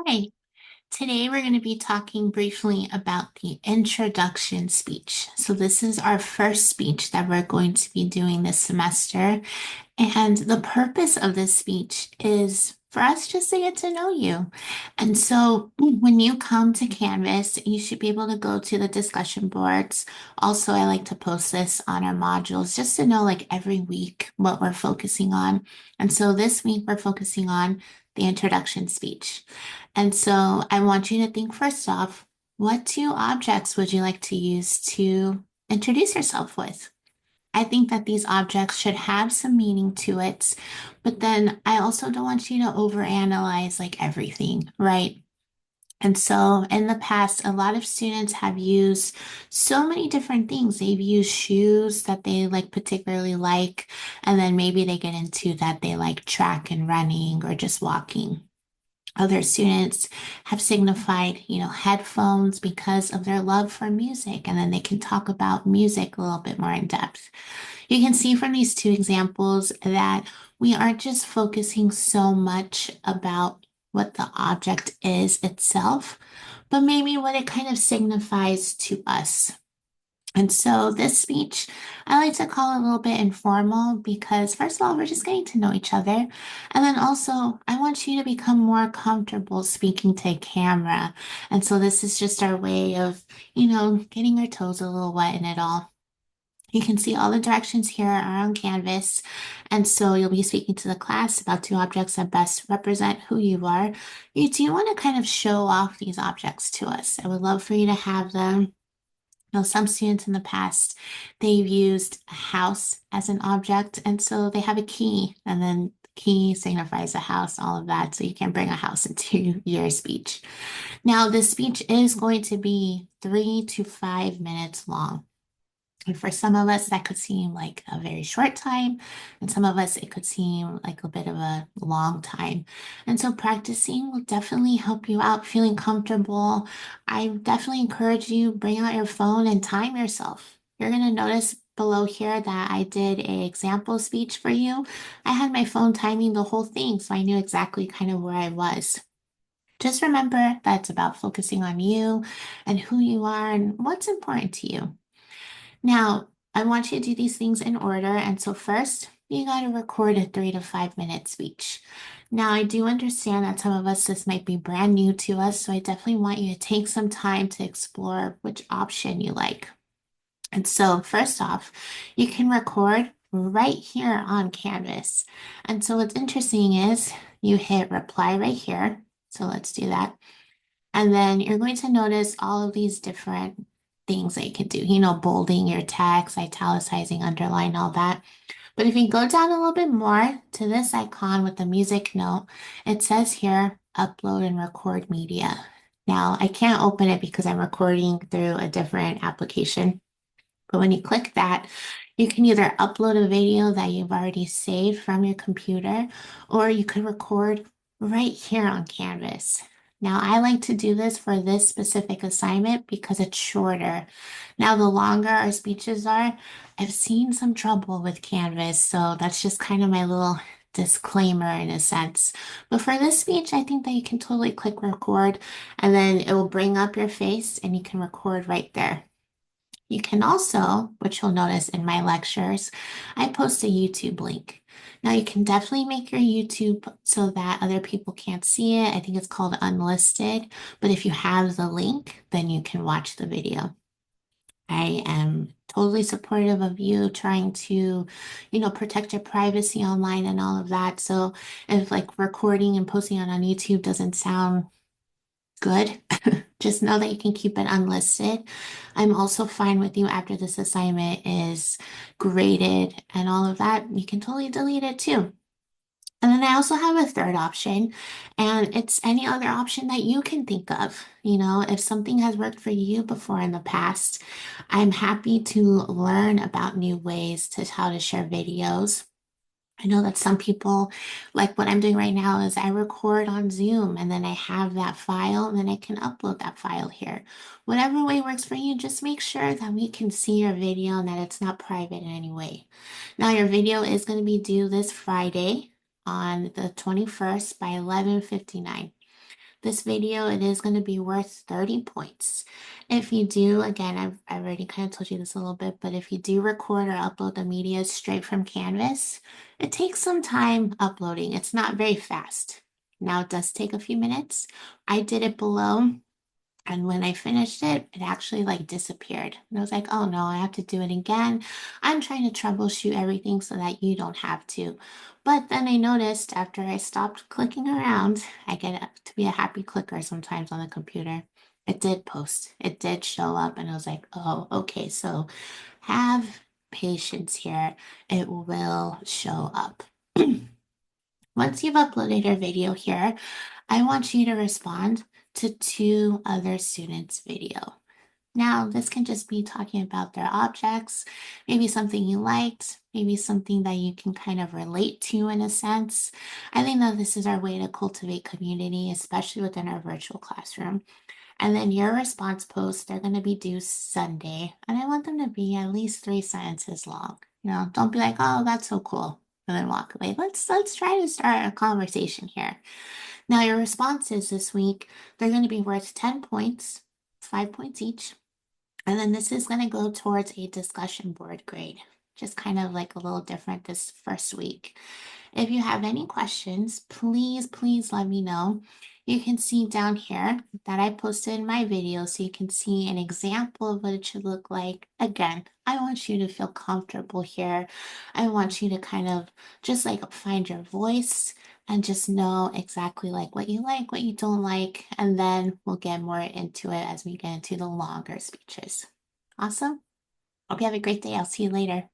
Hi, today we're going to be talking briefly about the introduction speech. So, this is our first speech that we're going to be doing this semester. And the purpose of this speech is for us just to get to know you. And so, when you come to Canvas, you should be able to go to the discussion boards. Also, I like to post this on our modules just to know, like, every week what we're focusing on. And so, this week we're focusing on the introduction speech. And so I want you to think first off, what two objects would you like to use to introduce yourself with? I think that these objects should have some meaning to it, but then I also don't want you to overanalyze like everything, right? And so in the past, a lot of students have used so many different things. They've used shoes that they like particularly like, and then maybe they get into that they like track and running or just walking. Other students have signified, headphones because of their love for music, and then they can talk about music a little bit more in depth. You can see from these two examples that we aren't just focusing so much about what the object is itself, but maybe what it kind of signifies to us. And so this speech, I like to call it a little bit informal because first of all, we're just getting to know each other. And then also, I want you to become more comfortable speaking to a camera. And so this is just our way of, getting our toes a little wet in it all. You can see all the directions here are on Canvas. And so you'll be speaking to the class about two objects that best represent who you are. You do want to kind of show off these objects to us. I would love for you to have them. Some students in the past, they've used a house as an object, and so they have a key, and then the key signifies a house, all of that. So you can bring a house into your speech. Now, this speech is going to be 3 to 5 minutes long. And for some of us, that could seem like a very short time, and some of us, it could seem like a bit of a long time. And so, practicing will definitely help you out, feeling comfortable. I definitely encourage you, bring out your phone and time yourself. You're going to notice below here that I did a example speech for you. I had my phone timing the whole thing, so I knew exactly kind of where I was. Just remember that it's about focusing on you and who you are and what's important to you. Now, I want you to do these things in order. And so, first, you got to record a 3 to 5 minute speech. Now, I do understand that some of us, this might be brand new to us. So, I definitely want you to take some time to explore which option you like. And so, first off, you can record right here on Canvas. And so, what's interesting is you hit reply right here. So, let's do that. And then you're going to notice all of these different things that you can do, bolding your text, italicizing, underline, all that. But if you go down a little bit more to this icon with the music note, it says here, upload and record media. Now, I can't open it because I'm recording through a different application. But when you click that, you can either upload a video that you've already saved from your computer, or you could record right here on Canvas. Now, I like to do this for this specific assignment because it's shorter. Now, the longer our speeches are, I've seen some trouble with Canvas, so that's just kind of my little disclaimer in a sense. But for this speech, I think that you can totally click record and then it will bring up your face and you can record right there. You can also, which you'll notice in my lectures, I post a YouTube link. Now you can definitely make your YouTube so that other people can't see it. I think it's called unlisted, but if you have the link, then you can watch the video. I am totally supportive of you trying to, protect your privacy online and all of that. So if like recording and posting it on YouTube doesn't sound good. Just know that you can keep it unlisted. I'm also fine with you after this assignment is graded and all of that. You can totally delete it too. And then I also have a third option, and it's any other option that you can think of. If something has worked for you before in the past, I'm happy to learn about new ways to how to share videos. I know that some people, like what I'm doing right now, is I record on Zoom and then I have that file and then I can upload that file here. Whatever way works for you, just make sure that we can see your video and that it's not private in any way. Now, your video is going to be due this Friday on the 21st by 11:59. this video, it is going to be worth 30 points. If you do, again, I've already kind of told you this a little bit, but if you do record or upload the media straight from Canvas, it takes some time uploading. It's not very fast. Now it does take a few minutes. I did it below. And when I finished it, it actually like disappeared. And I was like, oh no, I have to do it again. I'm trying to troubleshoot everything so that you don't have to. But then I noticed after I stopped clicking around, I get to be a happy clicker sometimes on the computer. It did post, it did show up, and I was like, oh, okay, so have patience here. It will show up. Once you've uploaded your video here, I want you to respond to two other students' video. Now, this can just be talking about their objects, maybe something you liked, maybe something that you can kind of relate to in a sense. I think that this is our way to cultivate community, especially within our virtual classroom. And then your response posts, they're going to be due Sunday, and I want them to be at least 3 sentences long. Don't be like, oh, that's so cool, and then walk away. Let's try to start a conversation here. Now, your responses this week, they're going to be worth 10 points, 5 points each. And then this is going to go towards a discussion board grade, just kind of like a little different this first week. If you have any questions, please let me know. You can see down here that I posted in my video so you can see an example of what it should look like. Again, I want you to feel comfortable here. I want you to kind of just like find your voice and just know exactly like, what you don't like, and then we'll get more into it as we get into the longer speeches. Awesome. Hope you have a great day. I'll see you later.